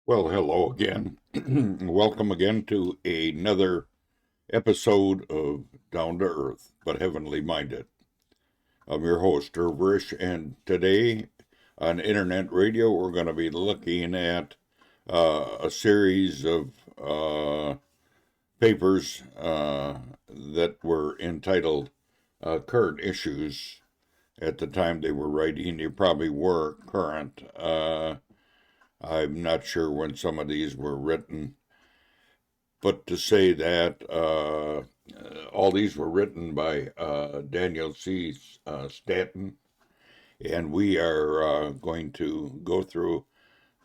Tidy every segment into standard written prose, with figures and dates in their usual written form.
Well, hello again. Welcome again to another episode of Down to Earth, but Heavenly Minded. I'm your host, Risch, and today on Internet Radio, we're going to be looking at a series of papers that were entitled Current Issues. At the time they were writing, they probably were current. I'm not sure when some of these were written, but to say that all these were written by Daniel C. Stanton, and we are going to go through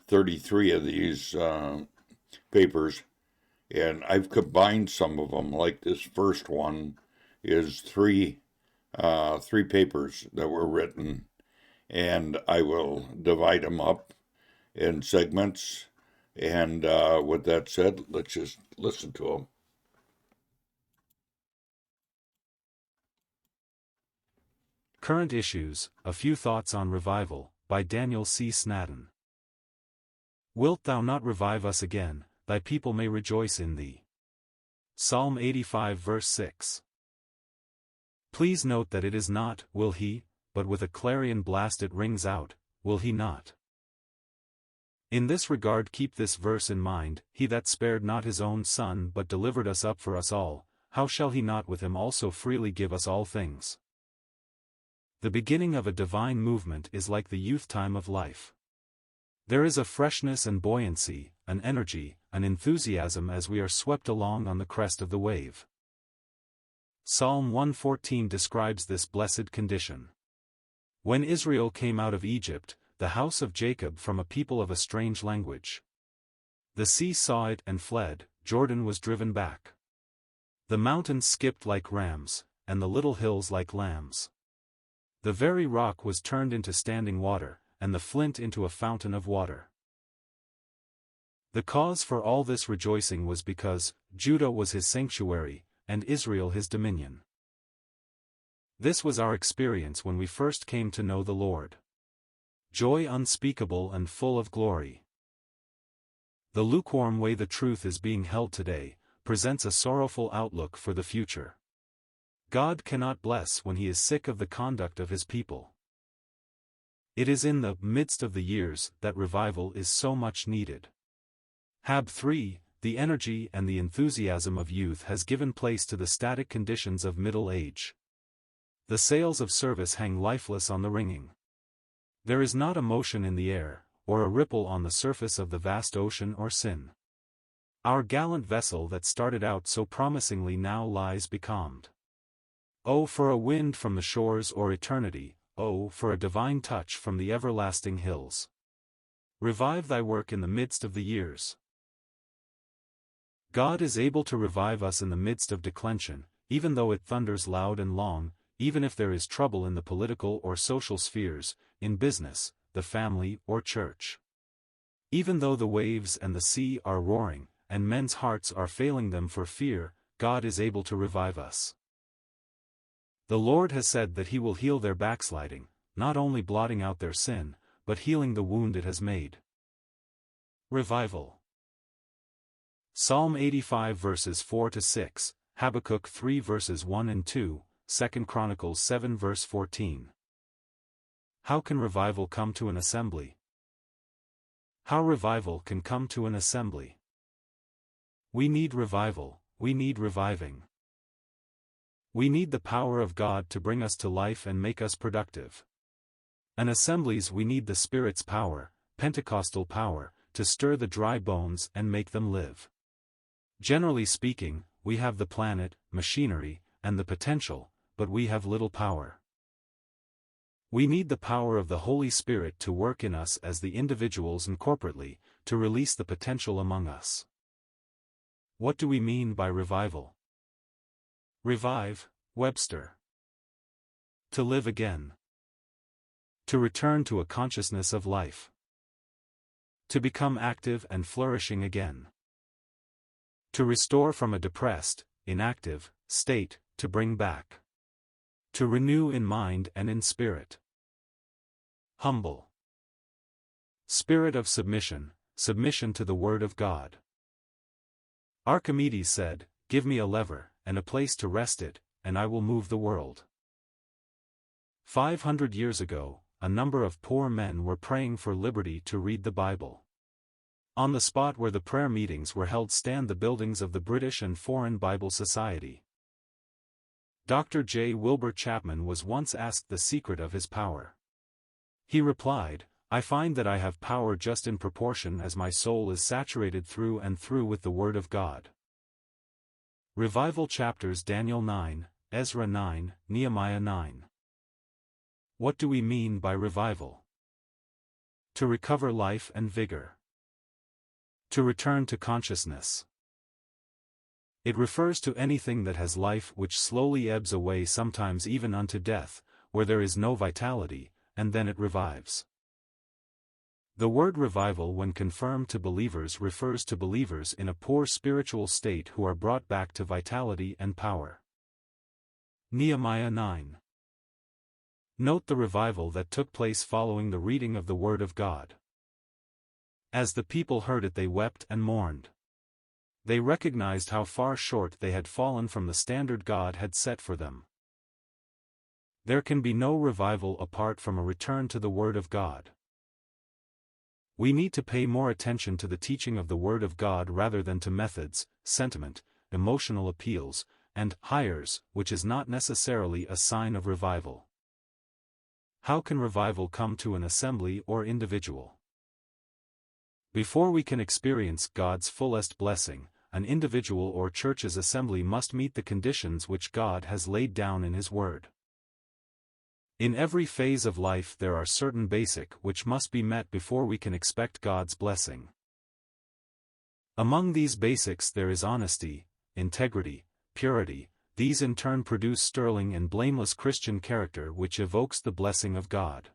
33 of these papers, and I've combined some of them. Like this first one is three papers that were written, and I will divide them up in segments. And with that said, let's just listen to them. Current Issues, A Few Thoughts on Revival, by Daniel C. Snaddon. Wilt thou not revive us again, thy people may rejoice in thee. Psalm 85 verse 6. Please note that it is not, will he, but with a clarion blast it rings out, will he not. In this regard keep this verse in mind, he that spared not his own son but delivered us up for us all, how shall he not with him also freely give us all things? The beginning of a divine movement is like the youth time of life. There is a freshness and buoyancy, an energy, an enthusiasm as we are swept along on the crest of the wave. Psalm 114 describes this blessed condition. When Israel came out of Egypt, the house of Jacob from a people of a strange language. The sea saw it and fled, Jordan was driven back. The mountains skipped like rams, and the little hills like lambs. The very rock was turned into standing water, and the flint into a fountain of water. The cause for all this rejoicing was because Judah was his sanctuary, and Israel his dominion. This was our experience when we first came to know the Lord. Joy unspeakable and full of glory. The lukewarm way the truth is being held today presents a sorrowful outlook for the future. God cannot bless when he is sick of the conduct of his people. It is in the midst of the years that revival is so much needed. Hab 3, the energy and the enthusiasm of youth has given place to the static conditions of middle age. The sails of service hang lifeless on the ringing. There is not a motion in the air, or a ripple on the surface of the vast ocean or sin. Our gallant vessel that started out so promisingly now lies becalmed. Oh, for a wind from the shores or eternity, oh, for a divine touch from the everlasting hills. Revive thy work in the midst of the years. God is able to revive us in the midst of declension, even though it thunders loud and long, even if there is trouble in the political or social spheres, in business, the family or church. Even though the waves and the sea are roaring, and men's hearts are failing them for fear, God is able to revive us. The Lord has said that he will heal their backsliding, not only blotting out their sin, but healing the wound it has made. Revival. Psalm 85 verses 4 to 6, Habakkuk 3 verses 1 and 2, 2 Chronicles 7 verse 14. How can revival come to an assembly? How revival can come to an assembly? We need revival, we need reviving. We need the power of God to bring us to life and make us productive. In assemblies we need the Spirit's power, Pentecostal power, to stir the dry bones and make them live. Generally speaking, we have the planet, machinery, and the potential, but we have little power. We need the power of the Holy Spirit to work in us as the individuals and corporately, to release the potential among us. What do we mean by revival? Revive, Webster. To live again. To return to a consciousness of life. To become active and flourishing again. To restore from a depressed, inactive state, to bring back. To renew in mind and in spirit. Humble. Spirit of submission, submission to the Word of God. Archimedes said, "Give me a lever, and a place to rest it, and I will move the world." 500 years ago, a number of poor men were praying for liberty to read the Bible. On the spot where the prayer meetings were held stand the buildings of the British and Foreign Bible Society. Dr. J. Wilbur Chapman was once asked the secret of his power. He replied, "I find that I have power just in proportion as my soul is saturated through and through with the Word of God." Revival chapters Daniel 9, Ezra 9, Nehemiah 9. What do we mean by revival? To recover life and vigor. To return to consciousness. It refers to anything that has life which slowly ebbs away, sometimes even unto death, where there is no vitality, and then it revives. The word revival, when confirmed to believers, refers to believers in a poor spiritual state who are brought back to vitality and power. Nehemiah 9. Note the revival that took place following the reading of the Word of God. As the people heard it, they wept and mourned. They recognized how far short they had fallen from the standard God had set for them. There can be no revival apart from a return to the Word of God. We need to pay more attention to the teaching of the Word of God rather than to methods, sentiment, emotional appeals, and hires, which is not necessarily a sign of revival. How can revival come to an assembly or individual? Before we can experience God's fullest blessing, an individual or church's assembly must meet the conditions which God has laid down in His Word. In every phase of life there are certain basic which must be met before we can expect God's blessing. Among these basics there is honesty, integrity, purity. These in turn produce sterling and blameless Christian character which evokes the blessing of God.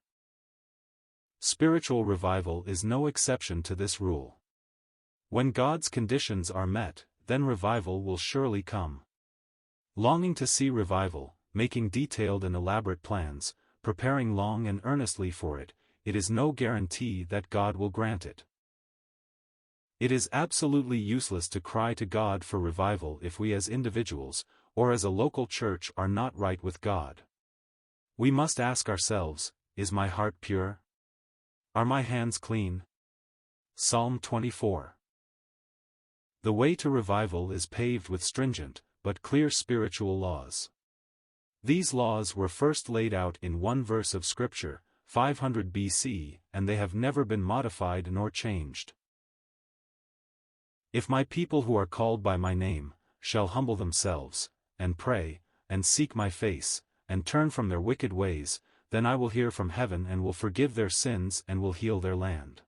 Spiritual revival is no exception to this rule. When God's conditions are met, then revival will surely come. Longing to see revival, making detailed and elaborate plans, preparing long and earnestly for it, it is no guarantee that God will grant it. It is absolutely useless to cry to God for revival if we as individuals, or as a local church, are not right with God. We must ask ourselves, is my heart pure? Are my hands clean? Psalm 24. The way to revival is paved with stringent, but clear spiritual laws. These laws were first laid out in one verse of Scripture, 500 BC, and they have never been modified nor changed. If my people who are called by my name, shall humble themselves, and pray, and seek my face, and turn from their wicked ways, then I will hear from heaven and will forgive their sins and will heal their land.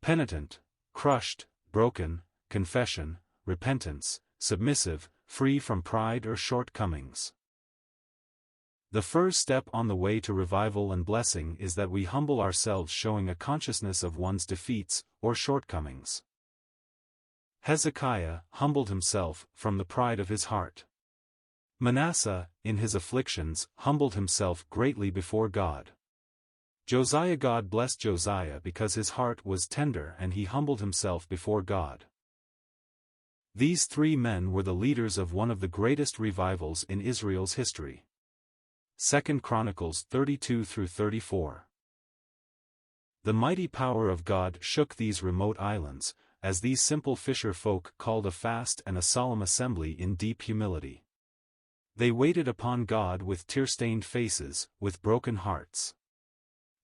Penitent, crushed, broken, confession, repentance, submissive, free from pride or shortcomings. The first step on the way to revival and blessing is that we humble ourselves, showing a consciousness of one's defeats or shortcomings. Hezekiah humbled himself from the pride of his heart. Manasseh, in his afflictions, humbled himself greatly before God. Josiah, God blessed Josiah because his heart was tender and he humbled himself before God. These three men were the leaders of one of the greatest revivals in Israel's history. 2 Chronicles 32-34. The mighty power of God shook these remote islands, as these simple fisher folk called a fast and a solemn assembly in deep humility. They waited upon God with tear-stained faces, with broken hearts.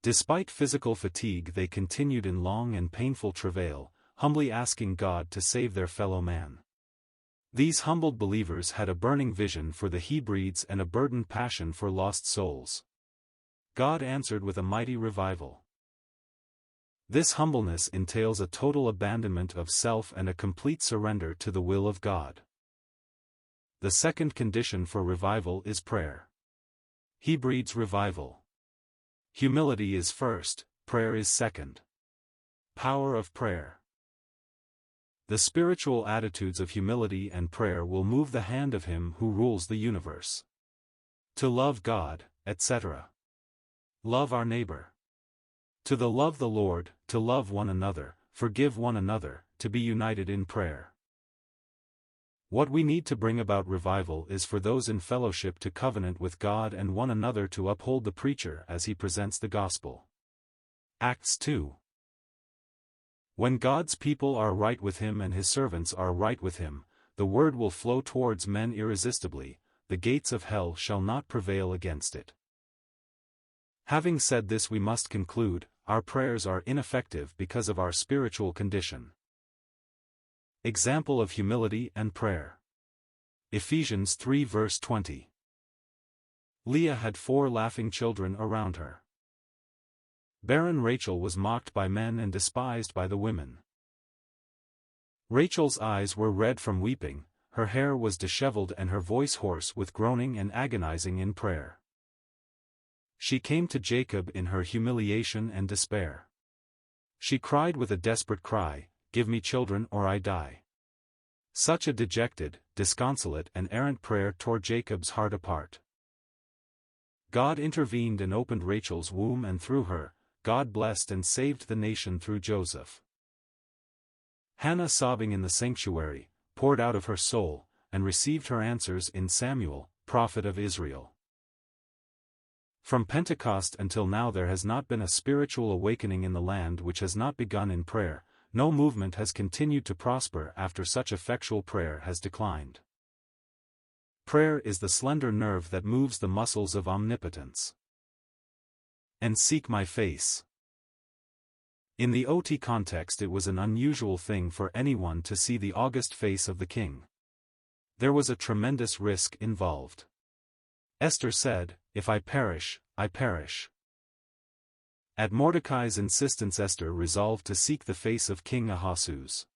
Despite physical fatigue, they continued in long and painful travail, humbly asking God to save their fellow man. These humbled believers had a burning vision for the Hebrides and a burdened passion for lost souls. God answered with a mighty revival. This humbleness entails a total abandonment of self and a complete surrender to the will of God. The second condition for revival is prayer. Hebrides revival. Humility is first, prayer is second. Power of prayer. The spiritual attitudes of humility and prayer will move the hand of Him who rules the universe. To love God, etc. Love our neighbor. To love the Lord, to love one another, forgive one another, to be united in prayer. What we need to bring about revival is for those in fellowship to covenant with God and one another to uphold the preacher as he presents the gospel. Acts 2. When God's people are right with him and his servants are right with him, the word will flow towards men irresistibly, the gates of hell shall not prevail against it. Having said this, we must conclude, our prayers are ineffective because of our spiritual condition. Example of humility and prayer. Ephesians 3 verse 20. Leah had 4 laughing children around her. Barren Rachel was mocked by men and despised by the women. Rachel's eyes were red from weeping, her hair was disheveled and her voice hoarse with groaning and agonizing in prayer. She came to Jacob in her humiliation and despair. She cried with a desperate cry, "Give me children or I die." Such a dejected, disconsolate and errant prayer tore Jacob's heart apart. God intervened and opened Rachel's womb, and through her, God blessed and saved the nation through Joseph. Hannah, sobbing in the sanctuary, poured out of her soul, and received her answers in Samuel, prophet of Israel. From Pentecost until now there has not been a spiritual awakening in the land which has not begun in prayer. No movement has continued to prosper after such effectual prayer has declined. Prayer is the slender nerve that moves the muscles of omnipotence. And seek my face. In the OT context, it was an unusual thing for anyone to see the august face of the king. There was a tremendous risk involved. Esther said, "If I perish, I perish." At Mordecai's insistence, Esther resolved to seek the face of King Ahasuerus.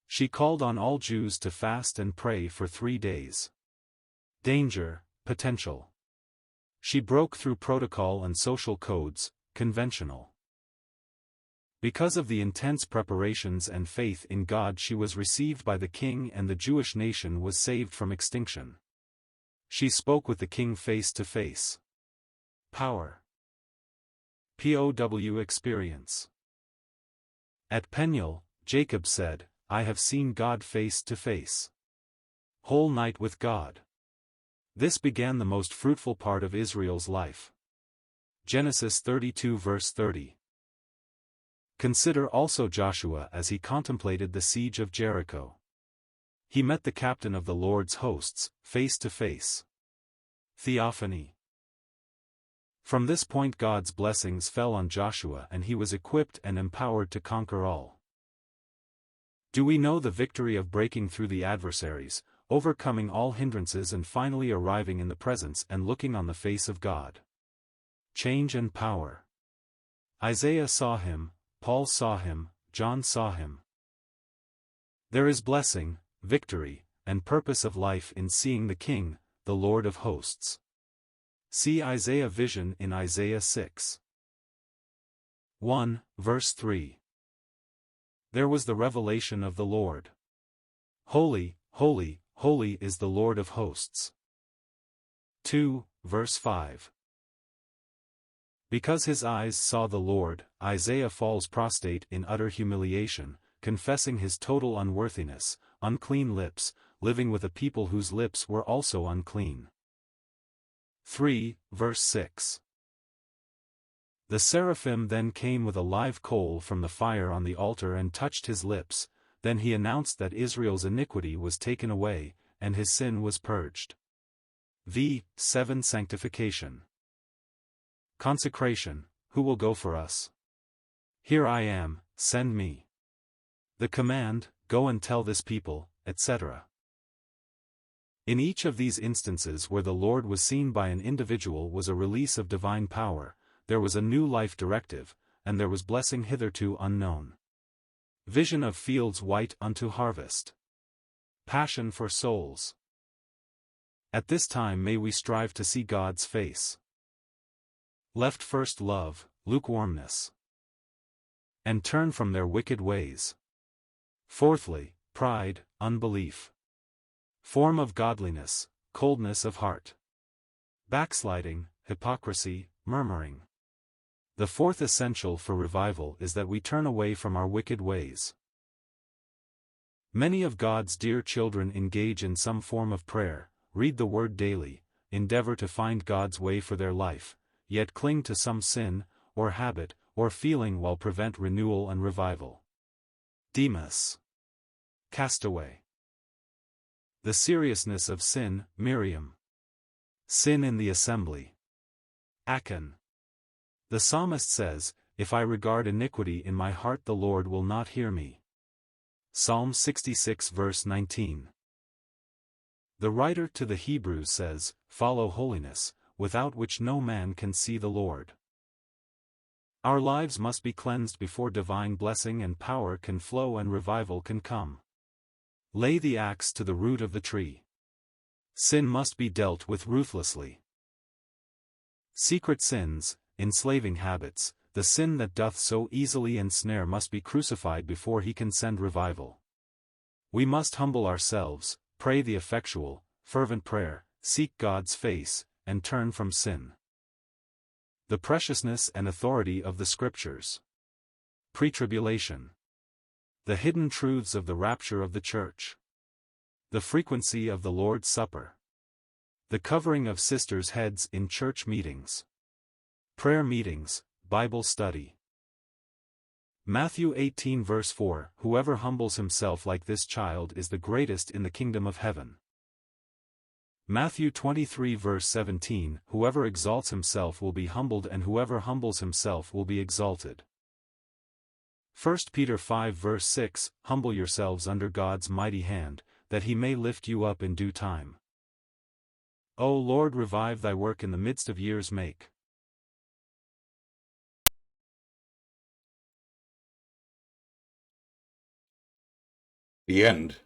She called on all Jews to fast and pray for 3 days. Danger, potential. She broke through protocol and social codes, conventional. Because of the intense preparations and faith in God, she was received by the king and the Jewish nation was saved from extinction. She spoke with the king face to face. Power. POW experience. At Peniel, Jacob said, "I have seen God face to face." Whole night with God. This began the most fruitful part of Israel's life. Genesis 32 verse 30. Consider also Joshua as he contemplated the siege of Jericho. He met the captain of the Lord's hosts, face to face. Theophany. From this point God's blessings fell on Joshua and he was equipped and empowered to conquer all. Do we know the victory of breaking through the adversaries, overcoming all hindrances and finally arriving in the presence and looking on the face of God? Change and power. Isaiah saw him, Paul saw him, John saw him. There is blessing, victory, and purpose of life in seeing the King, the Lord of hosts. See Isaiah vision in Isaiah 6. 1, verse 3. There was the revelation of the Lord. Holy, holy, holy is the Lord of hosts. 2, verse 5. Because his eyes saw the Lord, Isaiah falls prostrate in utter humiliation, confessing his total unworthiness, unclean lips, living with a people whose lips were also unclean. 3, verse 6. The seraphim then came with a live coal from the fire on the altar and touched his lips, then he announced that Israel's iniquity was taken away, and his sin was purged. 7 Sanctification. Consecration, who will go for us? Here I am, send me. The command, go and tell this people, etc. In each of these instances where the Lord was seen by an individual was a release of divine power, there was a new life directive, and there was blessing hitherto unknown. Vision of fields white unto harvest. Passion for souls. At this time may we strive to see God's face. Left first love, lukewarmness. And turn from their wicked ways. Fourthly, pride, unbelief. Form of godliness, coldness of heart. Backsliding, hypocrisy, murmuring. The fourth essential for revival is that we turn away from our wicked ways. Many of God's dear children engage in some form of prayer, read the Word daily, endeavor to find God's way for their life, yet cling to some sin, or habit, or feeling while prevent renewal and revival. Demas. Castaway. The seriousness of sin, Miriam. Sin in the assembly. Achan. The psalmist says, "If I regard iniquity in my heart, the Lord will not hear me." Psalm 66 verse 19. The writer to the Hebrews says, "Follow holiness, without which no man can see the Lord." Our lives must be cleansed before divine blessing and power can flow and revival can come. Lay the axe to the root of the tree. Sin must be dealt with ruthlessly. Secret sins, enslaving habits, the sin that doth so easily ensnare must be crucified before he can send revival. We must humble ourselves, pray the effectual, fervent prayer, seek God's face, and turn from sin. The preciousness and authority of the Scriptures. Pre-tribulation. The hidden truths of the rapture of the Church. The frequency of the Lord's Supper. The covering of sisters' heads in church meetings. Prayer meetings, Bible study. Matthew 18 verse 4, "Whoever humbles himself like this child is the greatest in the kingdom of heaven." Matthew 23 verse 17, "Whoever exalts himself will be humbled, and whoever humbles himself will be exalted." 1 Peter 5 verse 6, "Humble yourselves under God's mighty hand, that he may lift you up in due time." O Lord, revive thy work in the midst of years. Make The end.